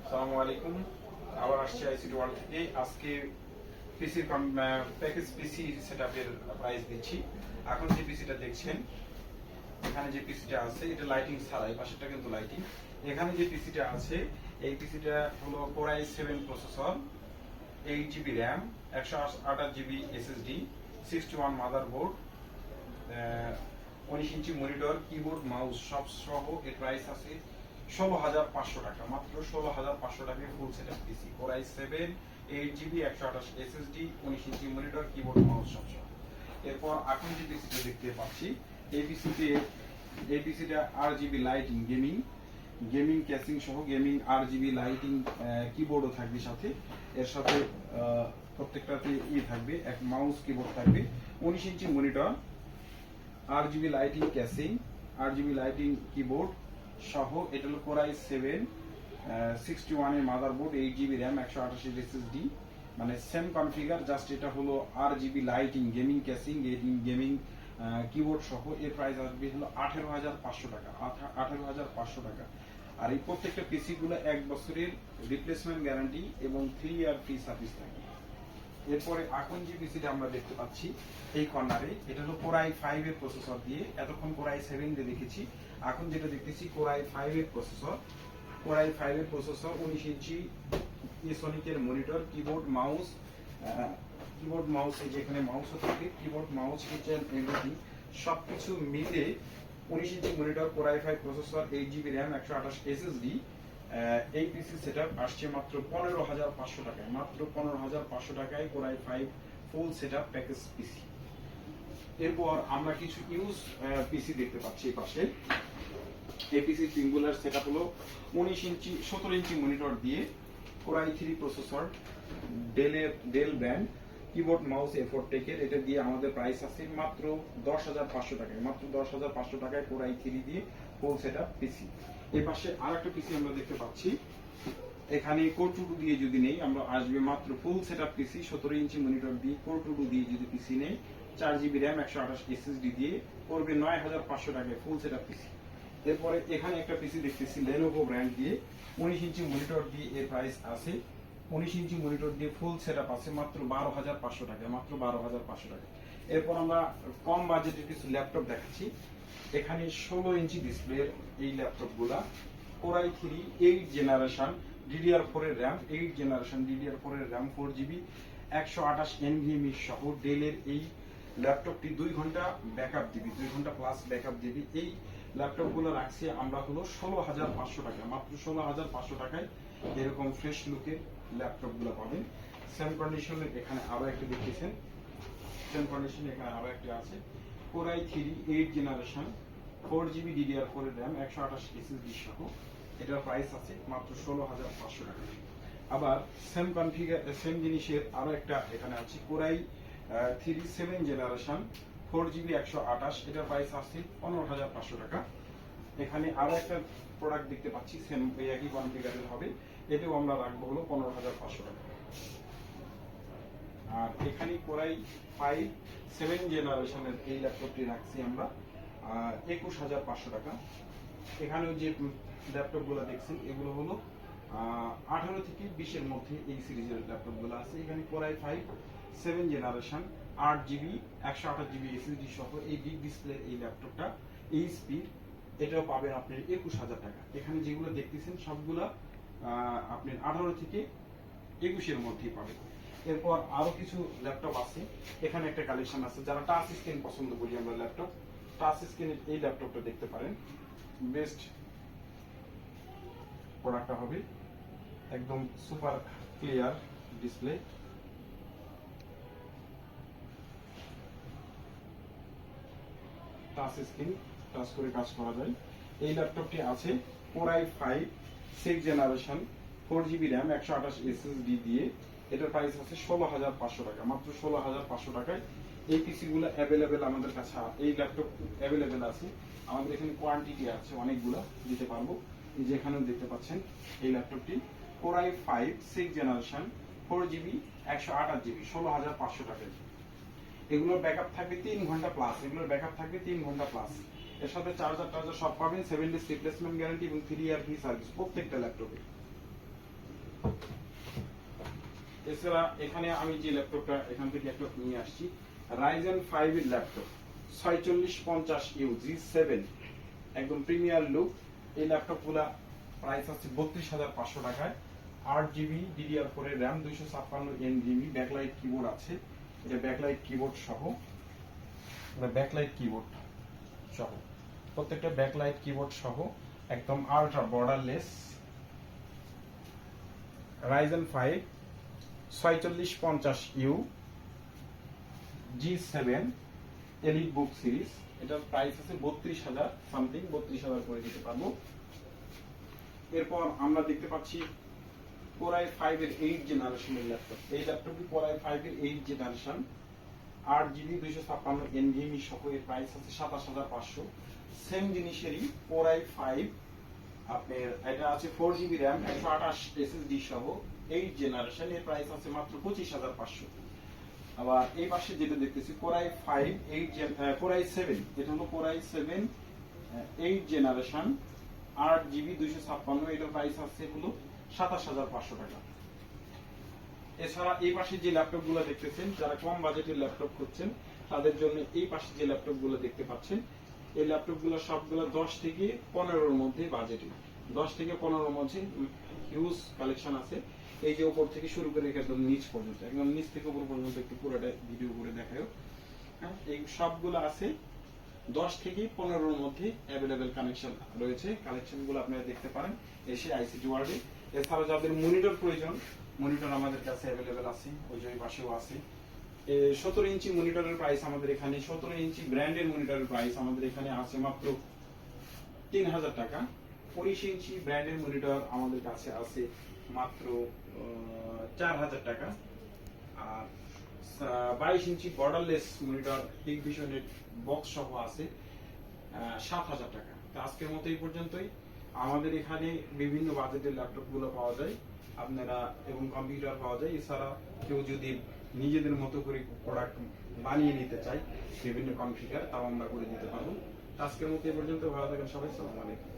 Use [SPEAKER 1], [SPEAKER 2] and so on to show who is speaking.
[SPEAKER 1] আসসালামু আলাইকুম। আবার আসছি আইসিটি ওয়ার্ল্ড থেকে। আজকে পিসির প্যাকেজ পিসি সেটআপের প্রাইস দিচ্ছি। এখন যে পিসিটা দেখছেন, এখানে যে পিসিটা আছে এটা লাইটিং ছাড়াই, পাশেরটা কিন্তু লাইটিং। এখানে যে পিসিটা আছে এই পিসিটা হলো Core i7 processor, 8 GB RAM, 128 GB SSD, 61 motherboard, 19 inch monitor, keyboard, mouse সব সহ এর প্রাইস আছে 16,500 টাকা। মাত্র 16,500 টাকায় ফুল সেটআপ পিসি Core i7, 8 GB, 128 SSD, 19 inch monitor, keyboard, mouse সব সহ। এরপর এখন যে পিসিটা দেখতে পাচ্ছি এই পিসিটা RGB লাইটিং গেমিং ক্যাসিং সহ গেমিং RGB লাইটিং কিবোর্ডও থাকবে সাথে। এর সাথে প্রত্যেকটাতে থাকবে এক মাউস, কিবোর্ড থাকবে, 19 inch monitor, RGB lighting casing, RGB lighting keyboard সহ। এটা হলো Core i7, 61 এর মাদারবোর্ড, 8 GB র্যাম, 128 SSD, মানে সেম কনফিগার, জাস্ট এটা হলো RGB lighting gaming casing gaming keyboard সহ। এর প্রাইস আসবে হলো 18,500 টাকা। 18,500 টাকা। আর এই প্রত্যেকটা পিসি গুলো 1 বছরের রিপ্লেসমেন্ট গ্যারান্টি এবং 3 ইয়ার ফ্রি সার্ভিস থাকে। এরপরে এখন যে পিসিটা আমরা দেখতে পাচ্ছি এই কর্নারে, এটা হলো Core i5 এর প্রসেসর দিয়ে। এতক্ষণ Core i7 দিয়ে দেখেছি, এখন যেটা দেখতেছি Core i5 এর প্রসেসর। Core i5 এর প্রসেসর, 19 ইঞ্চি সোনিকের মনিটর, কিবোর্ড মাউস এই যেখানে মাউসও থাকে, কিবোর্ড মাউস কিচেন এভরিথিং সবকিছু মিলে 19 inch monitor, Core i5 processor, 8 GB RAM, 128 SSD। এই পিসি সেটআপ আসছে মাত্র 15,500 টাকায়। মাত্র 15,500 টাকায় Core i5 full setup package PC. এরপর আমরা কিছু ইউজ পিসি দেখতে পাচ্ছি এই পাশে। এই পিসি সিঙ্গুলার সেটআপ হলো 17 ইঞ্চি মনিটর দিয়ে, Core i3 processor, del brand, keyboard mouse A4 টেকের। এটা দিয়ে আমাদের প্রাইস আছে মাত্র 10,500 টাকায়। মাত্র 10,500 টাকায় Core i3 দিয়ে ফুল সেটআপ পিসি। এই পাশে আরেকটা পিসি আমরা দেখতে পাচ্ছি। এখানে Core 2 দিয়ে যদি নেই আমরা আসবে মাত্র ফুল সেটআপ পিসি, 17 ইঞ্চি মনিটর দিয়ে Core 2 দিয়ে যদি পিসি নেই, 4 GB র্যাম, 128 SSD দিয়ে পড়বে 9,500 টাকায় ফুল সেটআপ পিসি। এরপরে এখানে একটা পিসি দেখতেছি Lenovo ব্র্যান্ড দিয়ে, 19 ইঞ্চি মনিটর দিয়ে এর প্রাইস আছে 19 ইঞ্চি মনিটর দিয়ে ফুল সেটআপ আছে মাত্র 12,500 টাকায়। মাত্র 12,500 টাকা। এরপর আমরা কম বাজেটের কিছু ল্যাপটপ দেখাচ্ছি। এখানে 16 ইঞ্চি ডিসপ্লের এই ল্যাপটপগুলা, Core i3 8 জেনারেশন DDR4 এর র্যাম, 8 জেনারেশন DDR4 এর র্যাম, 4 GB, 128 NVMe সহ ডেলের এই ল্যাপটপটি 2 ঘন্টা ব্যাকআপ দিবি, 2 ঘন্টা প্লাস ব্যাকআপ দিবি। এই ল্যাপটপগুলো রাখছি আমরা হলো 16,500 টাকা। মাত্র 16,500 টাকায় এরকম ফ্রেশ লুকের ল্যাপটপগুলো পাবেন। সেম কন্ডিশনের এখানে আরো একটা দেখতেছেন, সেম কন্ডিশনে এখানে আরো একটা আছে Core i3 8 generation, 4 GB DDR4 এর র্যাম, 128 SSD সহ। এটার প্রাইস আছে মাত্র 16,500 টাকা। আবার সেম জিনিসের আরো একটা এখানে আছে Core i3 7 জেনারেশন, 4 GB 128, এটার প্রাইস আছে 15,500 টাকা। এখানে আরো একটা প্রোডাক্ট দেখতে পাচ্ছি সেম একই কনফিগারের হবে, এটাও আমরা রাখবো হলো 15,500 টাকা। আর এখানে Core i5 7 জেনারেশনের এই ল্যাপটপটি রাখছি আমরা 21,500 টাকা। এখানেও যে ল্যাপটপগুলো দেখছেন এগুলো হলো 18 থেকে 20 এর মধ্যে এই সিরিজের ল্যাপটপগুলো আছে। এখানে Core i5 7 generation, 8 GB 128 GB SSD সহ এই বিগ ডিসপ্লে এই ল্যাপটপটা, এই স্পিড, এটাও পাবেন আপনি 21,000 টাকা। এখানে যেগুলো দেখতেছেন সবগুলা আপনি 18 থেকে 21 এর মধ্যেই পাবেন। এরপর আরো কিছু ল্যাপটপ আছে। এখানে একটা কালেকশন আছে, যারা টাচ স্ক্রিন পছন্দ করি আমরা ল্যাপটপ, টাচ স্ক্রিনের এই ল্যাপটপটা দেখতে পারেন। বেস্ট প্রোডাক্টটা হবে, একদম super clear display, touch screen, touch করে কাজ করা যায়। এই ল্যাপটপটি আছে Core i5 6 generation, 4 GB RAM, 128 SSD দিয়ে। এটার প্রাইস আছে 16,500 টাকা। মাত্র 16,500 টাকায় এই পিসি গুলো অ্যাভেলেবেল আমাদের কাছে, এই ল্যাপটপ অ্যাভেলেবেল আছে আমাদের এখানে, কোয়ান্টিটি আছে অনেকগুলা, দিতে পারবো। যেখানেও দেখতে পাচ্ছেন এই ল্যাপটপটি Core i5 6 generation, 4 GB 128 GB, 16,500 টাকায়। এগুলোর ব্যাকআপ থাকবে 3 ঘন্টা প্লাস, এগুলোর ব্যাকআপ থাকবে 3 ঘন্টা প্লাস। এর সাথে চার্জার সব পাবেন, 7 ডেজ রিপ্লেসমেন্ট গ্যারান্টি এবং 3 ইয়ার ফ্রি সার্ভিস প্রত্যেকটা ল্যাপটপে। এছাড়া এখানে আমি যে ল্যাপটপটা এখান থেকে একটা নিয়ে আসছি, রাইজেন 5 এর ল্যাপটপ 4650U G7, একদম প্রিমিয়ার লুক। এই ল্যাপটপগুলা প্রাইস আছে 32,500 টাকায়। 8GB DDR4 এর RAM, 256 NVMe, ব্যাকলাইট কিবোর্ড আছে। এটা ব্যাকলাইট কিবোর্ড সহ, ব্যাকলাইট কিবোর্ড সহ, প্রত্যেকটা ব্যাকলাইট কিবোর্ড সহ, একদম ultra borderless. Ryzen 5 4650U G7 elite বুক সিরিজ, এটার প্রাইস আছে 32,000 সামথিং, 32,000 করে দিতে পারবো। এরপর আমরা দেখতে পাচ্ছি কোরাই 5 এর 8 জেনারেশনের ল্যাপটপ। এই ল্যাপটপটি কোরাই 5 এর 8 জেনারেশন, 8GB 256 NVMe সহ, এর প্রাইস আছে 27,500। সেম জিনিসেরই কোরাই 5, আপনার এটা আছে 4GB RAM 128 SSD সহ, 8 জেনারেশন, এর প্রাইস আছে মাত্র 25,500। আবার এই পাশে যেটা দেখতেছি কোরাই 5 কোরাই 7, এটা হলো কোরাই 7 8 জেনারেশন, 8GB 256, এটার প্রাইস আছে হলো 27,500 টাকা। এছাড়া এই পাশে যে ল্যাপটপগুলো দেখতেছেন, যারা কম বাজেটের ল্যাপটপ খুঁজছেন তাদের জন্য এই পাশে যে ল্যাপটপগুলো দেখতে পাচ্ছেন, এই ল্যাপটপগুলো সবগুলো 10 থেকে 15 এর মধ্যে বাজেটে, 10 থেকে 15 এর মধ্যে হিউজ কালেকশন আছে। এই যে উপর থেকে শুরু করে একদম নিচ পর্যন্ত, একদম নিচ থেকে উপর পর্যন্ত একটু পুরোটা ভিডিও করে দেখায়। হ্যাঁ, এই সবগুলো আছে 10 থেকে 15 এর মধ্যে অ্যাভেলেবেল কানেকশন রয়েছে। কালেকশনগুলো আপনারা দেখতে পারেন এসে আইসিটি ওয়ার্ল্ডে। এছাড়া যাদের মনিটর প্রয়োজন, মনিটর আমাদের কাছে অ্যাভেলেবেল আছে, ওই যে পাশেও আছে। 17 ইঞ্চি মনিটরের প্রাইস আমাদের এখানে, 17 ইঞ্চি ব্র্যান্ডের মনিটরের প্রাইস আমাদের এখানে আছে মাত্র 3,000 টাকা। 19 ইঞ্চি ব্র্যান্ডের মনিটর আমাদের কাছে আছে মাত্র 4,000 টাকা। আর 22 ইঞ্চি বর্ডারলেস মনিটর হিগ ভিশনের বক্স সহ আছে 7,000 টাকা। তো আজকের মতো এই পর্যন্তই। আমাদের এখানে বিভিন্ন বাজেটের ল্যাপটপ গুলো পাওয়া যায় আপনারা, এবং কম্পিউটার পাওয়া যায়। এছাড়া কেউ যদি নিজেদের মতো করে প্রোডাক্ট বানিয়ে নিতে চায় বিভিন্ন কনফিগার, তাও আমরা করে দিতে পারবো। আজকের মতো এই পর্যন্ত, ভালো থাকেন সবাই, আসসালামু আলাইকুম।